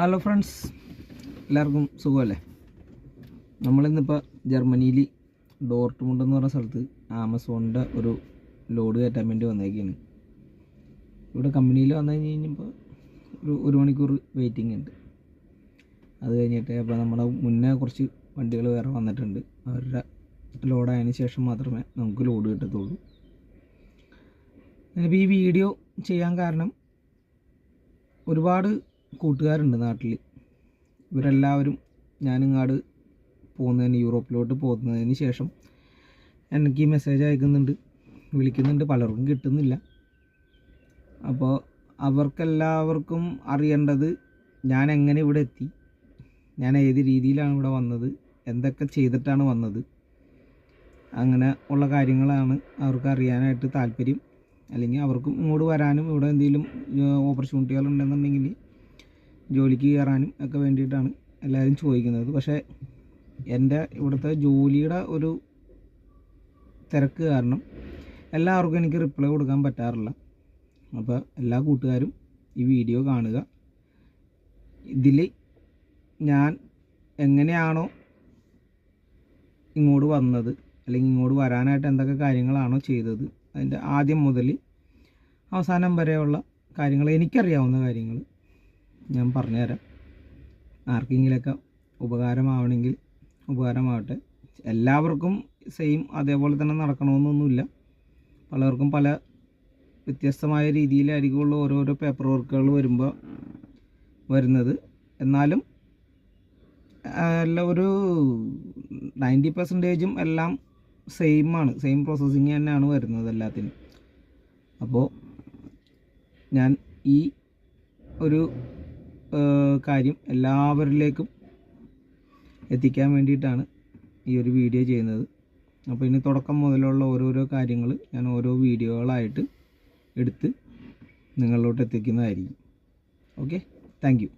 Hello friends, എല്ലാവർക്കും സുഖമല്ലേ? നമ്മളിന്നിപ്പോൾ ജർമ്മനിയിൽ ഡോർട്ട്മുണ്ട് എന്ന് പറഞ്ഞ സ്ഥലത്ത് ആമസോണിൻ്റെ ഒരു ലോഡ് കയറ്റാൻ വേണ്ടി വന്നേക്കാണ്. ഇവിടെ കമ്പനിയിൽ വന്നു കഴിഞ്ഞപ്പോൾ ഒരു മണിക്കൂർ വെയിറ്റിംഗ് ഉണ്ട്. അത് കഴിഞ്ഞിട്ട് അപ്പോൾ നമ്മുടെ മുന്നേ കുറച്ച് വണ്ടികൾ വേറെ വന്നിട്ടുണ്ട്. അവരുടെ ലോഡായതിന് ശേഷം മാത്രമേ നമുക്ക് ലോഡ് കിട്ടത്തുള്ളൂ. ഞാനിപ്പോൾ ഈ വീഡിയോ ചെയ്യാൻ കാരണം, ഒരുപാട് കൂട്ടുകാരുണ്ട് നാട്ടിൽ. ഇവരെല്ലാവരും ഞാനിങ്ങാട് പോകുന്നതിന്, യൂറോപ്പിലോട്ട് പോകുന്നതിന് ശേഷം എനിക്ക് മെസ്സേജ് അയക്കുന്നുണ്ട്, വിളിക്കുന്നുണ്ട്. പലർക്കും കിട്ടുന്നില്ല. അപ്പോൾ അവർക്കെല്ലാവർക്കും അറിയേണ്ടത് ഞാൻ എങ്ങനെ ഇവിടെ എത്തി, ഞാൻ ഏത് രീതിയിലാണ് ഇവിടെ വന്നത്, എന്തൊക്കെ ചെയ്തിട്ടാണ് വന്നത്, അങ്ങനെ ഉള്ള കാര്യങ്ങളാണ് അവർക്ക് അറിയാനായിട്ട് താല്പര്യം. അല്ലെങ്കിൽ അവർക്കും ഇങ്ങോട്ട് വരാനും ഇവിടെ എന്തെങ്കിലും ഓപ്പർച്യൂണിറ്റികൾ ഉണ്ടെന്നുണ്ടെങ്കിൽ ജോലിക്ക് കയറാനും ഒക്കെ വേണ്ടിയിട്ടാണ് എല്ലാവരും ചോദിക്കുന്നത്. പക്ഷേ എൻ്റെ ഇവിടുത്തെ ജോലിയുടെ ഒരു തിരക്ക് കാരണം എല്ലാവർക്കും എനിക്ക് റിപ്ലൈ കൊടുക്കാൻ പറ്റാറില്ല. അപ്പോൾ എല്ലാ കൂട്ടുകാരും ഈ വീഡിയോ കാണുക. ഇതിൽ ഞാൻ എങ്ങനെയാണോ ഇങ്ങോട്ട് വന്നത്, അല്ലെങ്കിൽ ഇങ്ങോട്ട് വരാനായിട്ട് എന്തൊക്കെ കാര്യങ്ങളാണോ ചെയ്തത്, അതിൻ്റെ ആദ്യം മുതൽ അവസാനം വരെയുള്ള കാര്യങ്ങൾ, എനിക്കറിയാവുന്ന കാര്യങ്ങൾ ഞാൻ പറഞ്ഞുതരാം. ആർക്കെങ്കിലൊക്കെ ഉപകാരമാവണമെങ്കിൽ ഉപകാരമാവട്ടെ. എല്ലാവർക്കും സെയിം അതേപോലെ തന്നെ നടക്കണമെന്നൊന്നുമില്ല. പലർക്കും പല വ്യത്യസ്തമായ രീതിയിലായിരിക്കുമല്ലോ ഓരോരോ പേപ്പർ വർക്കുകൾ വരുന്നത്. എന്നാലും എല്ലാം ഒരു 90% എല്ലാം സെയിം പ്രോസസ്സിങ് തന്നെയാണ് വരുന്നത് എല്ലാത്തിനും. അപ്പോൾ ഞാൻ ഈ ഒരു കാര്യം എല്ലാവരിലേക്കും എത്തിക്കാൻ വേണ്ടിയിട്ടാണ് ഈ ഒരു വീഡിയോ ചെയ്യുന്നത്. അപ്പോൾ ഇനി തുടക്കം മുതലുള്ള ഓരോരോ കാര്യങ്ങൾ ഞാൻ ഓരോ വീഡിയോകളായിട്ട് എടുത്ത് നിങ്ങളിലോട്ട് എത്തിക്കുന്നതായിരിക്കും. Okay, thank U.